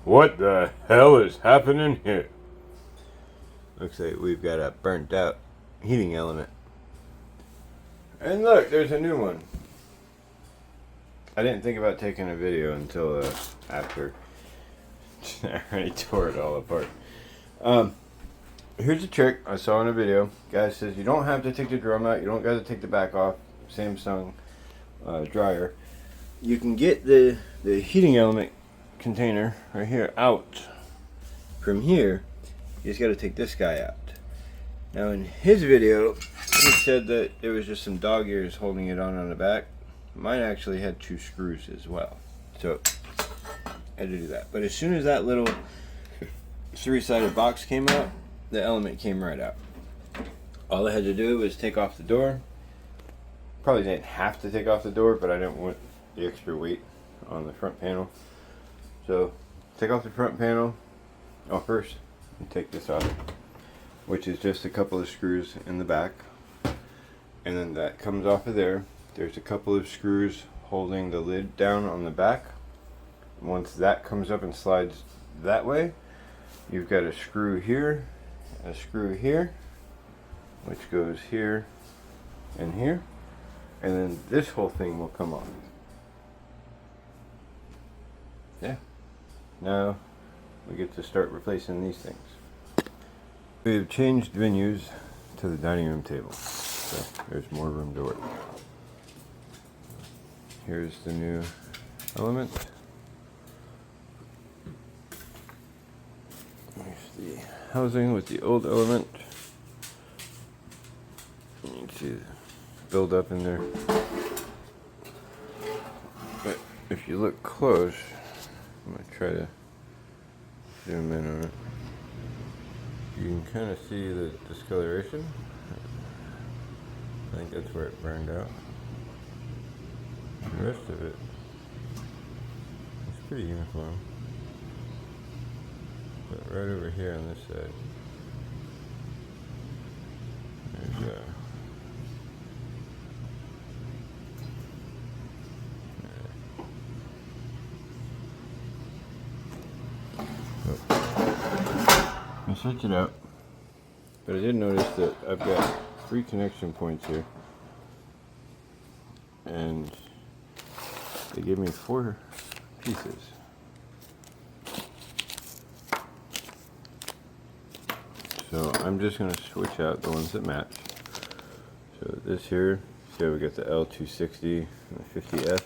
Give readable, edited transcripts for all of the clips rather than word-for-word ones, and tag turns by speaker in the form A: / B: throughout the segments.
A: What the hell is happening here? Looks like we've got a burnt out heating element. And look, there's a new one. I didn't think about taking a video until after I already tore it all apart. Here's a trick I saw in a video. Guy says you don't have to take the drum out. You don't got to take the back off. Samsung dryer. You can get the heating element container right here out. From here, you just got to take this guy out. Now in his video, he said that there was just some dog ears holding it on the back. Mine actually had 2 screws as well. So I had to do that. But as soon as that little 3-sided box came out, the element came right out. All I had to do was take off the door. Probably didn't have to take off the door, but I didn't want the extra weight on the front panel. So take off the front panel. Oh, first you take this off, which is just a couple of screws in the back, and then that comes off of there. There's a couple of screws holding the lid down on the back. Once that comes up and slides that way, you've got a screw here, a screw here, which goes here and here, and then this whole thing will come off. Yeah. Now we get to start replacing these things. We've changed venues to the dining room table, so there's more room to work. Here's the new element. Here's the housing with the old element. You can see the build up in there. But if you look close, I'm going to try to zoom in on it. You can kind of see the discoloration. I think that's where it burned out. The rest of it is pretty uniform. But right over here on this side, there's I switch it out, but I did notice that I've got 3 connection points here, and they gave me 4 pieces. So I'm just going to switch out the ones that match. So this here, see how we got the L260 and the 50F.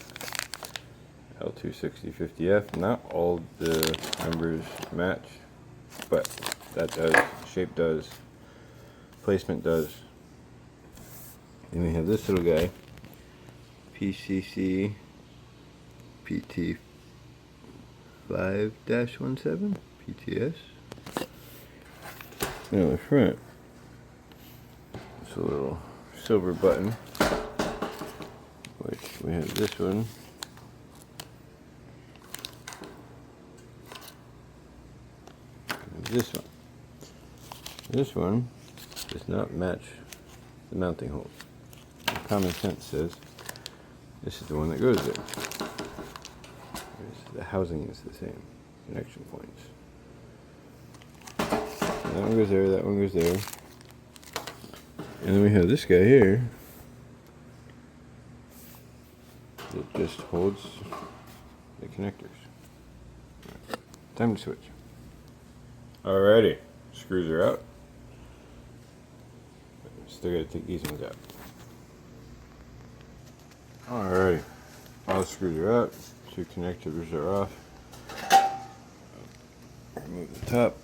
A: L260 50F. Not all the numbers match, but that does. Shape does. Placement does. Then we have this little guy, PCC PT 5-17 PTS. And on the front, it's a little silver button, which we have this one. And this one. This one does not match the mounting holes. Common sense says this is the one that goes there. The housing is the same. Connection points. And that one goes there, that one goes there. And then we have this guy here that just holds the connectors. Right. Time to switch. Alrighty, screws are out. Still gotta take these ones out. Alrighty, all the screws are out. 2 connectors are off. Remove the top.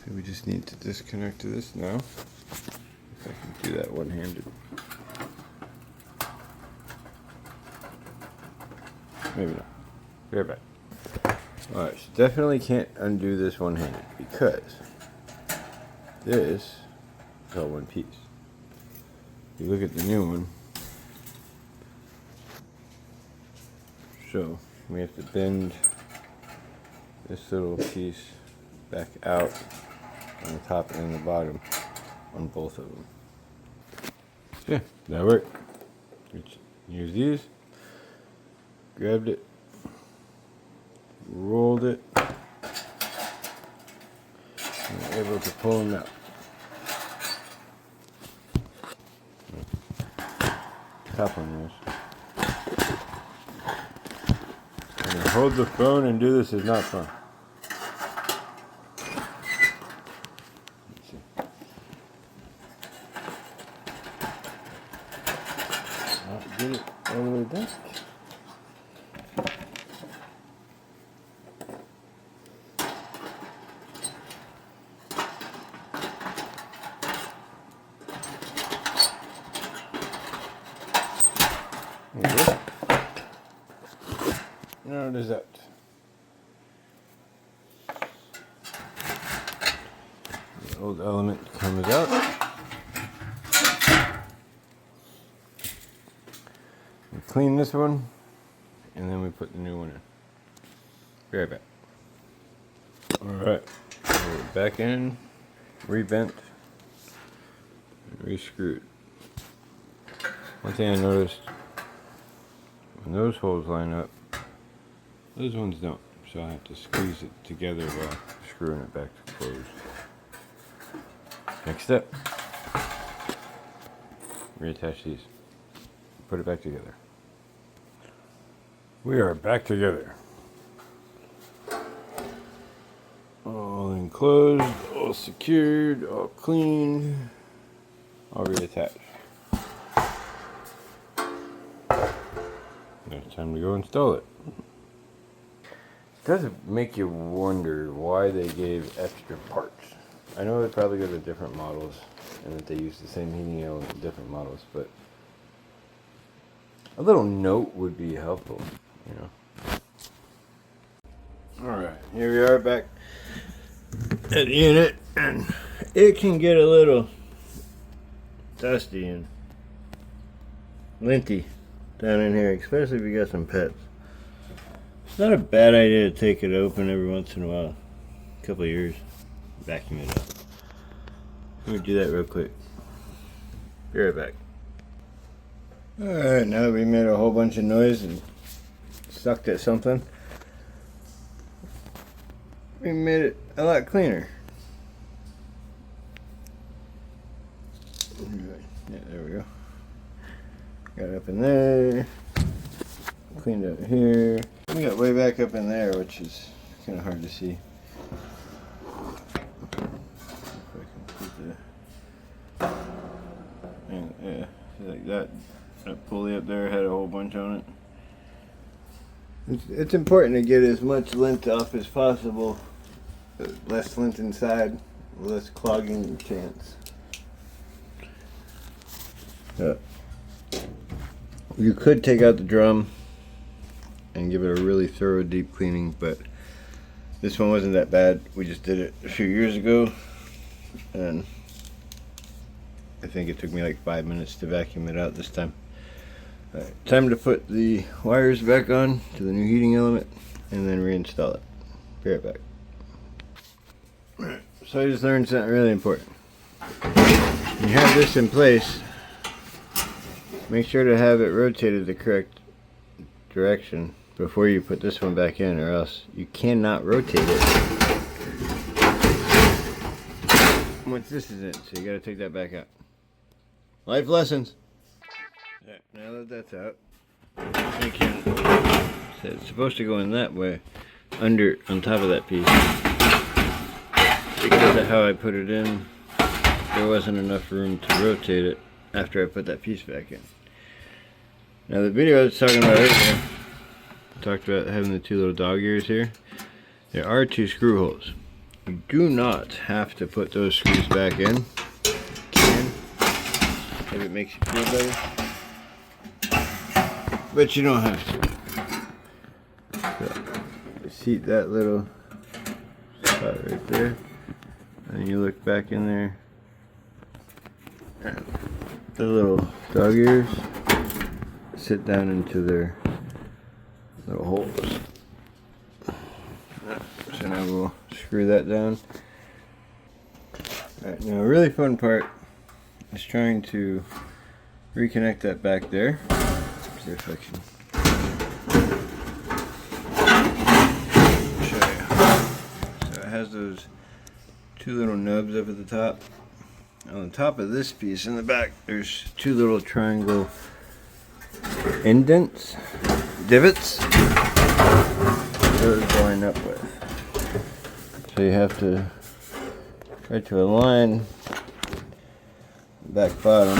A: So we just need to disconnect this now. If I can do that one-handed. Maybe not. Be right back. Alright, so definitely can't undo this one-handed because this is all one piece. If you look at the new one, so we have to bend this little piece back out on the top and the bottom on both of them. Yeah, that worked. Use these. grabbed it, rolled it, and able to pull them out. Top on this. And to hold the phone and do this is not fun. Let's see. Not get it all the way back. There we go. Now it is out. The old element comes out. We clean this one, and then we put the new one in. Be right back. Alright, we're back in, rebent, and re-screwed. One thing I noticed, when those holes line up, those ones don't, so I have to squeeze it together while screwing it back to close. Next step, reattach these, put it back together. We are back together. All enclosed, all secured, all cleaned, all reattached. Now it's time to go install it. It does make you wonder why they gave extra parts. I know they probably go to different models and that they use the same heating element in different models, but a little note would be helpful, you know. Alright, here we are back at the unit, and it can get a little dusty and linty down in here, especially if you got some pets. It's not a bad idea to take it open every once in a while, a couple of years, vacuum it up. Let me do that real quick. Be right back. Alright, now that we made a whole bunch of noise and sucked at something, we made it a lot cleaner. Yeah, there we go. Got up in there, cleaned up here. We got way back up in there, which is kind of hard to see. If I can put and yeah, like that. That pulley up there had a whole bunch on it. It's important to get as much lint off as possible. Less lint inside, less clogging your chance. You could take out the drum and give it a really thorough deep cleaning, but this one wasn't that bad. We just did it a few years ago, and I think it took me like 5 minutes to vacuum it out this time. Alright, time to put the wires back on to the new heating element and then reinstall it. Be right back. Alright, so I just learned something really important. When you have this in place, make sure to have it rotated the correct direction before you put this one back in, or else you cannot rotate it once this is in, so you gotta take that back out. Life lessons. Right, now that that's out, I can, so it's supposed to go in that way, on top of that piece. Because of how I put it in, there wasn't enough room to rotate it after I put that piece back in. Now the video I was talking about earlier, I talked about having the two little dog ears here. There are two screw holes. You do not have to put those screws back in. You can, if it makes you feel better. But you don't have to. So, you seat that little spot right there. And you look back in there. And the little dog ears sit down into their little holes. So now we'll screw that down. Alright, now a really fun part is trying to reconnect that back there. See if I can has those two little nubs up at the top. On the top of this piece in the back, there's two little triangle indents, divots, those line up with. So you have to try to align the back bottom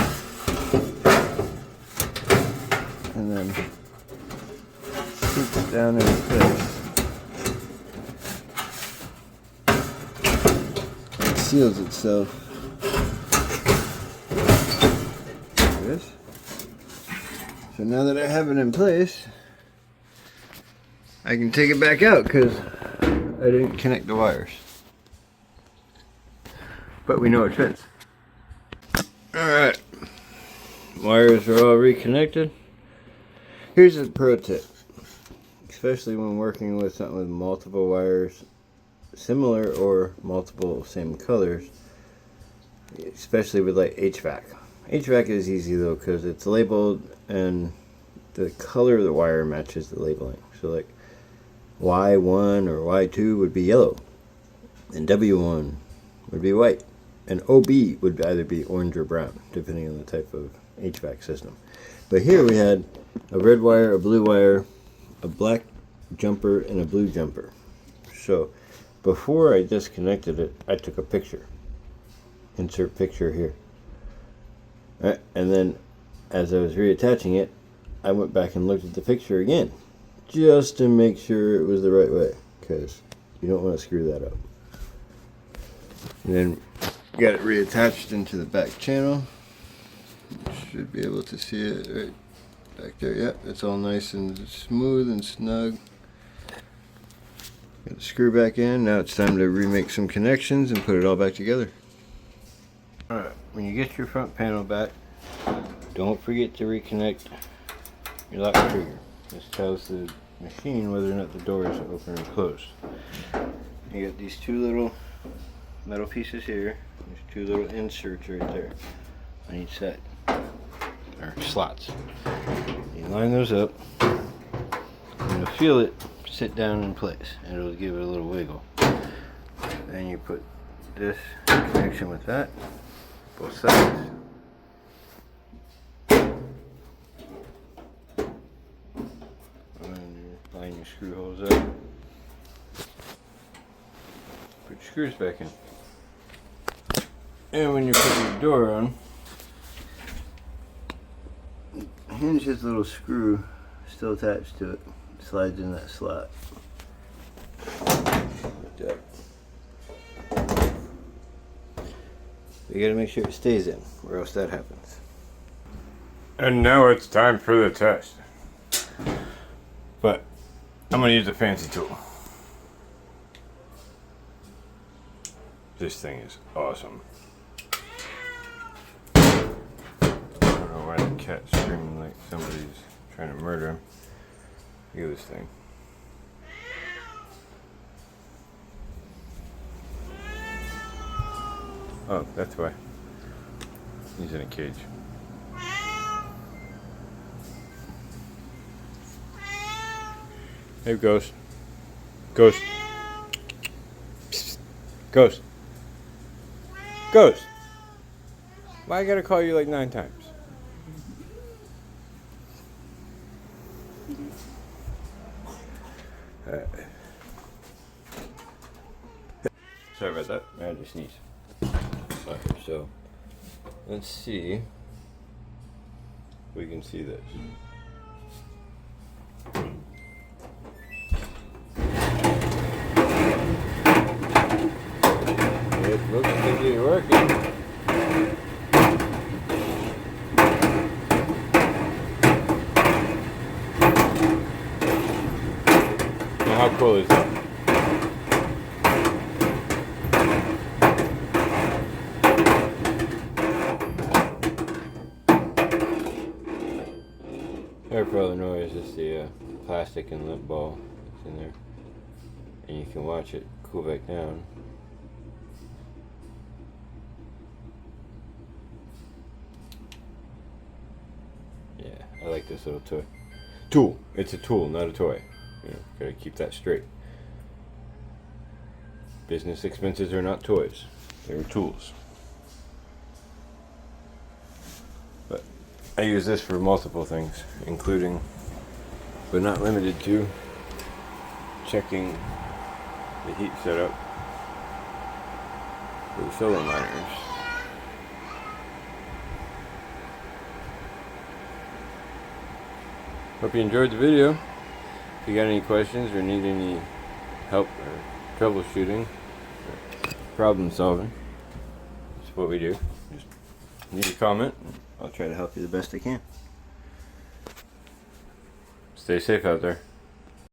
A: and then scoop it down in place. It seals itself. Like this. So now that I have it in place, I can take it back out because I didn't connect the wires. But we know it fits. Alright. Wires are all reconnected. Here's a pro tip. Especially when working with something with multiple wires, similar or multiple same colors. Especially with like HVAC. HVAC is easy though because it's labeled and the color of the wire matches the labeling. So like Y1 or Y2 would be yellow, and W1 would be white, and OB would either be orange or brown, depending on the type of HVAC system. But here we had a red wire, a blue wire, a black jumper, and a blue jumper. So before I disconnected it, I took a picture. Insert picture here. And then as I was reattaching it, I went back and looked at the picture again, just to make sure it was the right way, because you don't want to screw that up. And then got it reattached into the back channel. You should be able to see it right back there. Yep, it's all nice and smooth and snug. Got the screw back in. Now it's time to remake some connections and put it all back together. Alright, when you get your front panel back, don't forget to reconnect your lock trigger. This tells the machine whether or not the door is open or closed. You got these two little metal pieces here. There's two little inserts right there on each side, or slots. You line those up, and you'll feel it sit down in place, and it'll give it a little wiggle. Then you put this in connection with that, both sides. Line your screw holes up. Put your screws back in. And when you put your door on, hinge has a little screw still attached to it. It slides in that slot. Like that. You gotta make sure it stays in, or else that happens.
B: And now it's time for the test. But I'm gonna use a fancy tool. This thing is awesome. I don't know why the cat's screaming like somebody's trying to murder him. Look at this thing. Oh, that's why. He's in a cage. Hey, Ghost. Ghost. Psst. Ghost. Ghost. Why I gotta call you like 9 times? Sorry about that. I had to sneeze. Alright, so let's see if we can see this. It looks to be working. Now how cool is that? Sorry for all the noise, it's the plastic and lint ball that's in there. And you can watch it cool back down. Yeah, I like this little toy. Tool! It's a tool, not a toy. You know, gotta keep that straight.
A: Business expenses are not toys. They're tools. But I use this for multiple things, including, but not limited to, checking the heat setup for the solar miners. Hope you enjoyed the video. If you got any questions or need any help or troubleshooting or problem solving, that's what we do. Just leave a comment and I'll try to help you the best I can. Stay safe out there.